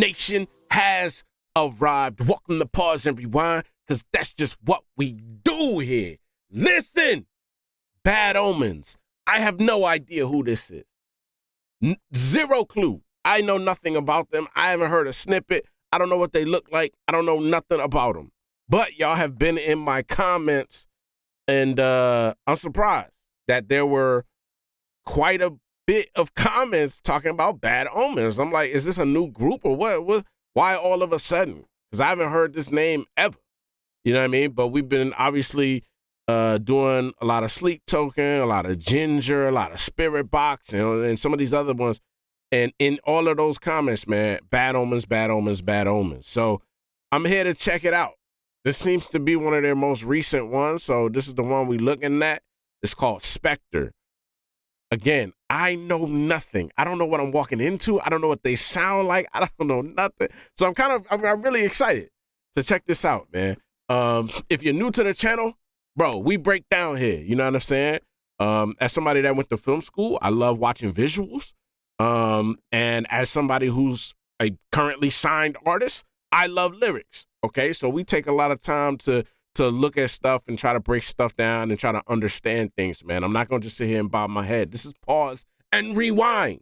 Nation has arrived. Welcome to Pause and Rewind, because that's just what we do here. Listen, Bad Omens. I have no idea who this is. Zero clue. I know nothing about them. I haven't heard a snippet. I don't know what they look like. I don't know nothing about them. But y'all have been in my comments, and I'm surprised that there were quite a bit of comments talking about Bad Omens. I'm like, is this a new group or what? Why all of a sudden? Because I haven't heard this name ever. You know what I mean? But we've been obviously doing a lot of Sleep Token, a lot of Ginger, a lot of Spirit Box, and some of these other ones. And in all of those comments, man, Bad Omens, Bad Omens, Bad Omens. So I'm here to check it out. This seems to be one of their most recent ones. So this is the one we're looking at. It's called SPECTER. Again, I know nothing. I don't know what I'm walking into. I don't know what they sound like. I don't know nothing. So I'm really excited to check this out, man. If you're new to the channel, bro, we break down here. You know what I'm saying? As somebody that went to film school, I love watching visuals. And as somebody who's a currently signed artist, I love lyrics. Okay, so we take a lot of time to look at stuff and try to break stuff down and try to understand things, man. I'm not gonna just sit here and bob my head. This is Pause and Rewind.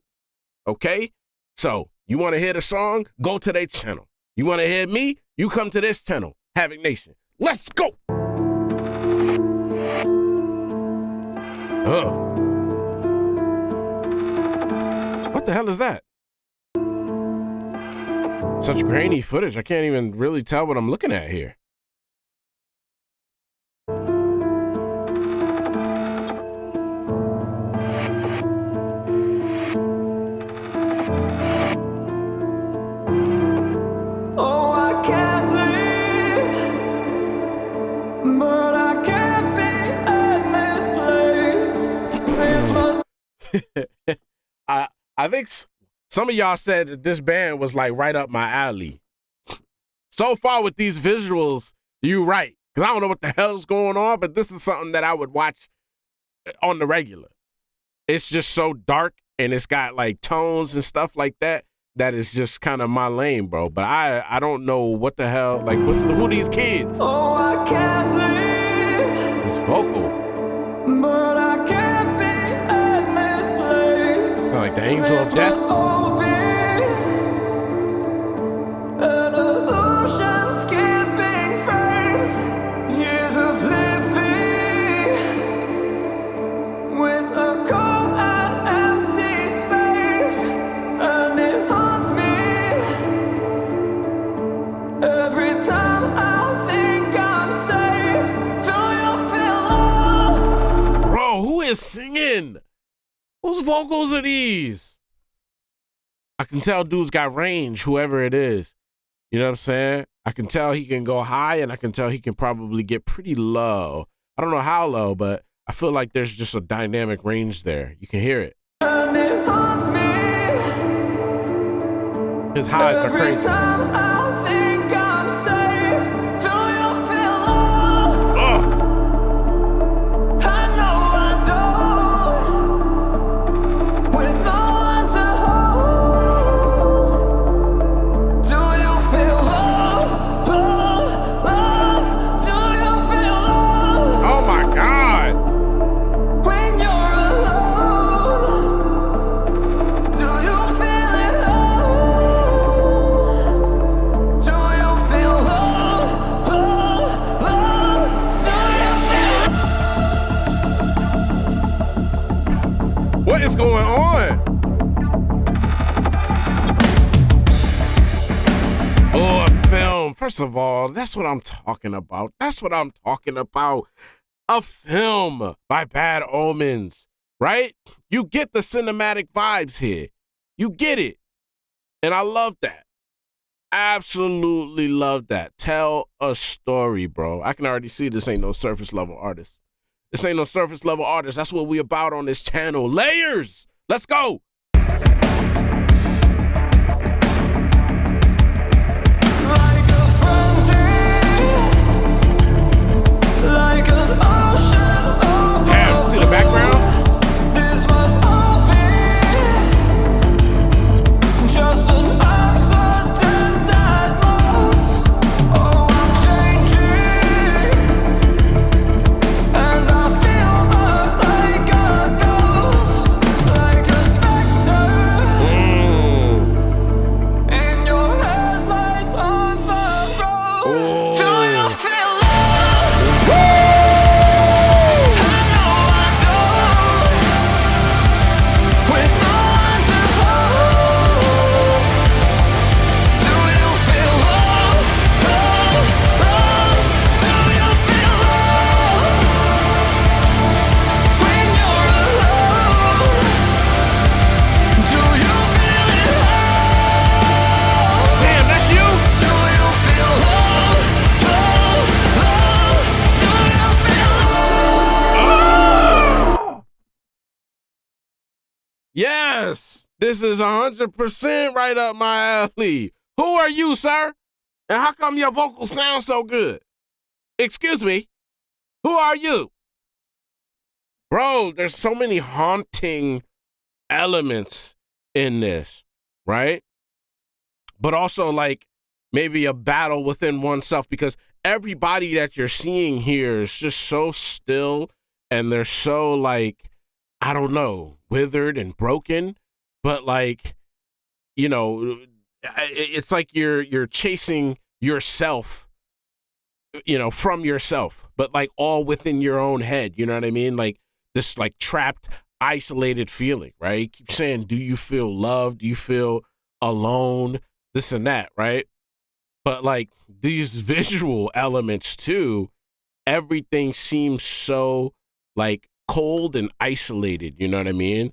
Okay, so you want to hear the song? Go to their channel. You want to hear me? You come to this channel, Havik Nation. Let's go. Oh. What the hell is that? Such grainy footage. I can't even really tell what I'm looking at here. Oh, I can't leave, but I can't be in this place. This must I think some of y'all said that this band was like right up my alley. So far with these visuals, you right. Because I don't know what the hell's going on, but this is something that I would watch on the regular. It's just so dark and it's got like tones and stuff like that. That is just kind of my lane, bro. But I don't know what the hell, like who these kids? Oh, I can't leave, It's vocal. but I can't be in this place. Kinda like the Angel of Death. Must all be an illusion, skipping frames, years of living with a cold and empty space, and it haunts me every time I think I'm safe. Do you feel love? Bro, who is singing? Whose vocals are these? I can tell dude's got range, whoever it is. You know what I'm saying? I can tell he can go high, and I can tell he can probably get pretty low. I don't know how low, but I feel like there's just a dynamic range there. You can hear it. And it haunts me His highs are every crazy. time I think I'm safe. Do you feel love? Oh, I know I don't. With no one to hold. Do you feel love? Love, love. Do you feel love? oh my God. When you're alone, do you feel it all? Do you feel love, love, love? Do you feel? What is going on? Oh, a film. First of all, that's what I'm talking about. That's what I'm talking about. A film by Bad Omens, right? You get the cinematic vibes here. You get it. And I love that. Absolutely love that. Tell a story, bro. I can already see this ain't no surface level artist. This ain't no surface level artist. That's what we about on this channel. Layers. Let's go. Like a frenzy, like an ocean of Damn, see the background? this must all be just an accident. Yes, this is 100% right up my alley. Who are you, sir? And how come your vocals sound so good? Excuse me, who are you? Bro, there's so many haunting elements in this, right? But also like maybe a battle within oneself, because everybody that you're seeing here is just so still and they're so like, I don't know, withered and broken, but like, you know, it's like you're chasing yourself, you know, from yourself, but like all within your own head, you know what I mean? Like this like trapped, isolated feeling, right? You keep saying, do you feel loved? Do you feel alone? This and that, right? But like these visual elements too, everything seems so like cold and isolated, you know what I mean?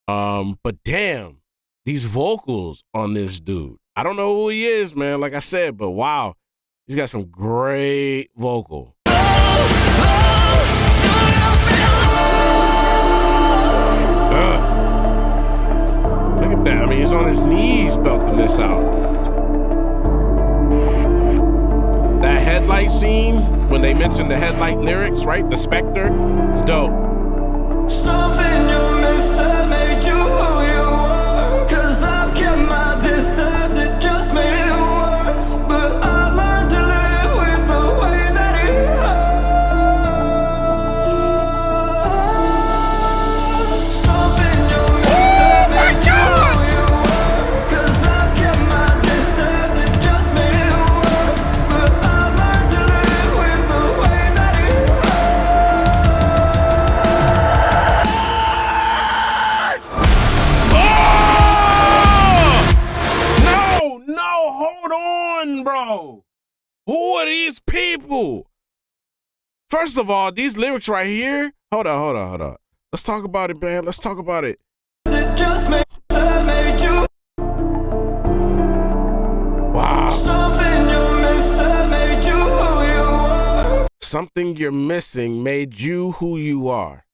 But damn, these vocals on this dude. I don't know who he is, man, like I said, but wow, he's got some great vocal. Look at that. I mean, he's on his knees belting this out. That headlight scene, when they mentioned the headlight lyrics, right? The SPECTER, it's dope. Something you missing made you who you were. 'Cause I've kept my distance, it just made it worse. But I learned to live with the way that it hurts. Something you missing made you who you were. 'Cause I've kept my distance, it just made it worse. But I learned to live with the way that it hurts. No, hold on, bro. Who are these people? First of all, these lyrics right here. Hold on. Let's talk about it, man. Let's talk about it. It just made you. Wow. Something you missing made you who you were. Something you're missing made you who you are.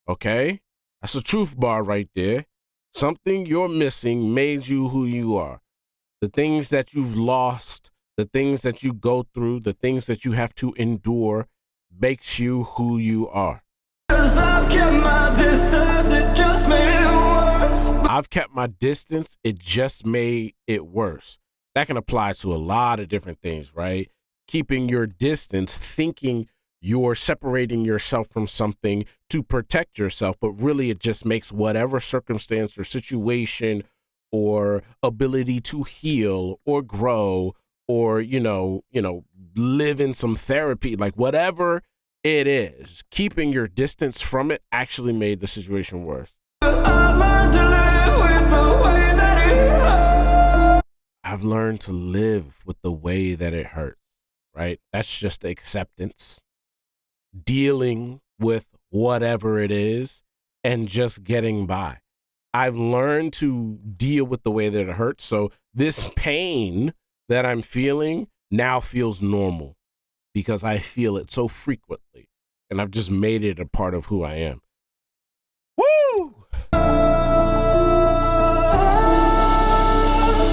Okay? That's a truth bar right there. Something you're missing made you who you are. The things that you've lost, the things that you go through, the things that you have to endure makes you who you are. 'Cause I've kept my distance, it just made it worse. I've kept my distance, it just made it worse. That can apply to a lot of different things, right? Keeping your distance, thinking you're separating yourself from something to protect yourself, but really it just makes whatever circumstance or situation or ability to heal or grow or, you know, live in some therapy, like whatever it is, keeping your distance from it actually made the situation worse. But I learned to live with the way that it hurts. I've learned to live with the way that it hurts, right? That's just acceptance, dealing with whatever it is and just getting by. I've learned to deal with the way that it hurts. So this pain that I'm feeling now feels normal because I feel it so frequently and I've just made it a part of who I am. Woo!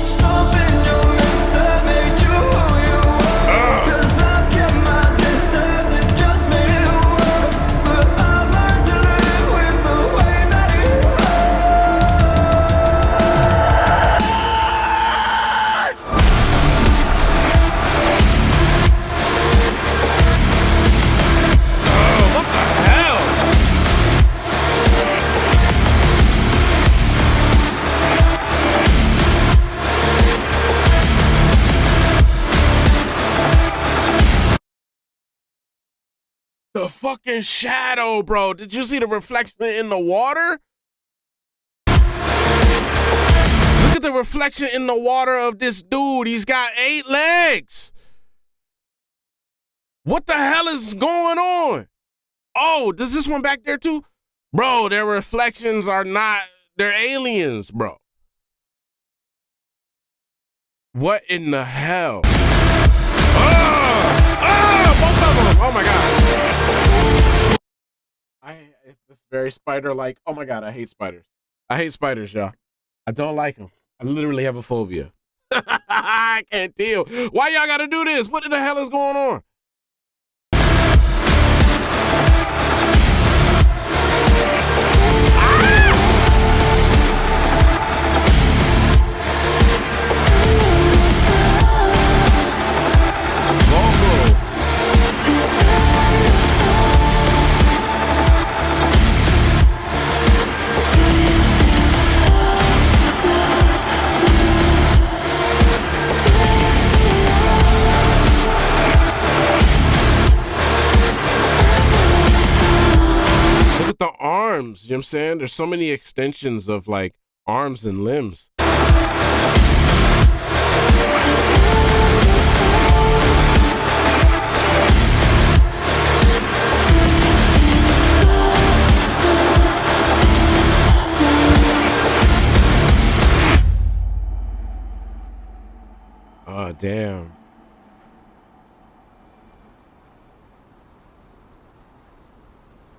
Something you missing made you who you were. 'Cause I've kept my distance, it just made it worse. But I learned to live with the way that it hurts. What the hell? The fucking shadow, bro. Did you see the reflection in the water? Look at the reflection in the water of this dude. He's got 8 legs. What the hell is going on? Oh, does this one back there too? Bro, their reflections are not, they're aliens, bro. What in the hell? Both of them. Oh my God. It's very spider-like. Oh my God, I hate spiders. I hate spiders, y'all. I don't like them. I literally have a phobia. I can't deal. Why y'all gotta do this? What the hell is going on? The arms, you know what I'm saying? There's so many extensions of like arms and limbs. Oh, damn.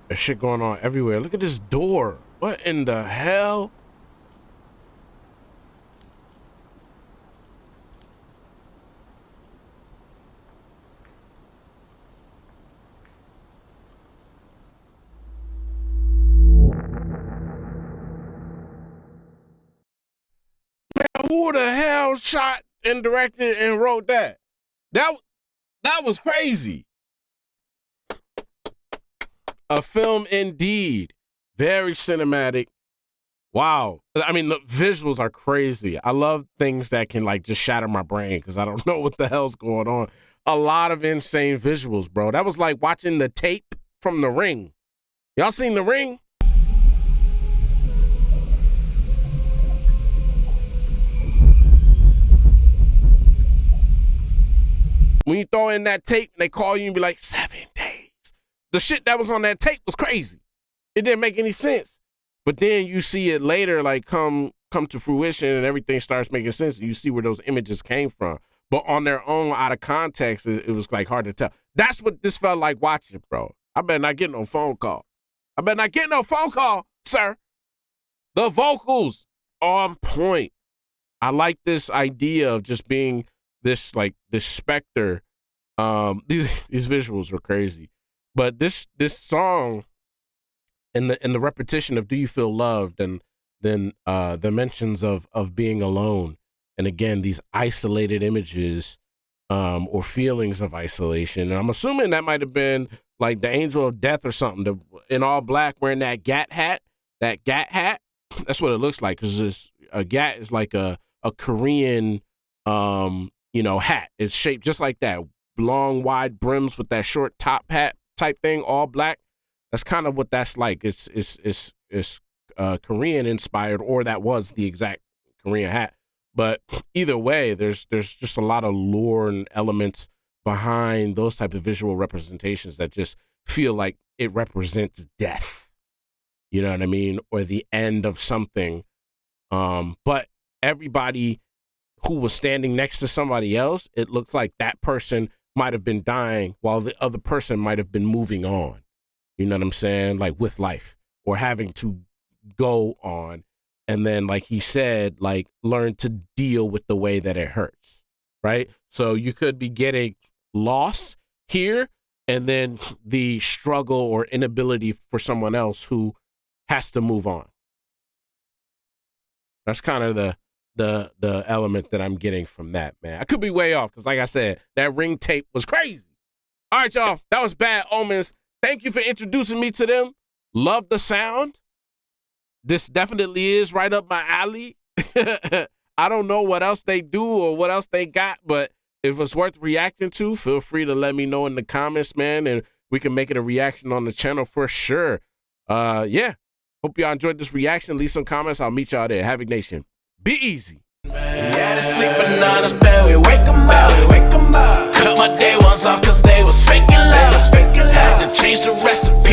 There's shit going on everywhere. Look at this door. What in the hell? Man, who the hell shot and directed and wrote that? That was crazy. A film indeed. Very cinematic. Wow. I mean, the visuals are crazy. I love things that can like just shatter my brain because I don't know what the hell's going on. A lot of insane visuals, bro. That was like watching the tape from The Ring. Y'all seen The Ring? When you throw in that tape and they call you and be like, 7 days. The shit that was on that tape was crazy. It didn't make any sense. But then you see it later, like come to fruition and everything starts making sense. You see where those images came from. But on their own, out of context, it was like hard to tell. That's what this felt like watching, bro. I better not get no phone call. I better not get no phone call, sir. The vocals on point. I like this idea of just being this specter. These visuals were crazy. But this song and the repetition of "Do you feel loved?" and then the mentions of being alone, and again these isolated images or feelings of isolation. And I'm assuming that might have been like the angel of death or something, in all black wearing that gat hat. That's what it looks like because a gat is like a Korean hat. It's shaped just like that, long wide brims with that short top hat type thing, all black. That's kind of what that's like. It's Korean inspired, or that was the exact Korean hat. But either way, there's just a lot of lore and elements behind those type of visual representations that just feel like it represents death. You know what I mean? Or the end of something. But everybody who was standing next to somebody else, it looks like that person might have been dying while the other person might have been moving on. You know what I'm saying? Like with life, or having to go on. And then, like he said, like learn to deal with the way that it hurts, right? So you could be getting loss here, and then the struggle or inability for someone else who has to move on. That's kind of the element that I'm getting from that, man. I could be way off because, like I said, that Ring tape was crazy. All right, y'all. That was Bad Omens. Thank you for introducing me to them. Love the sound. This definitely is right up my alley. I don't know what else they do or what else they got, but if it's worth reacting to, feel free to let me know in the comments, man, and we can make it a reaction on the channel for sure. Yeah. Hope y'all enjoyed this reaction. Leave some comments. I'll meet y'all there. Havik Nation. Be easy. Yeah, they sleeping on us, bed, we wake 'em up. Cut my day ones off cause they was faking love. Had to change the recipe.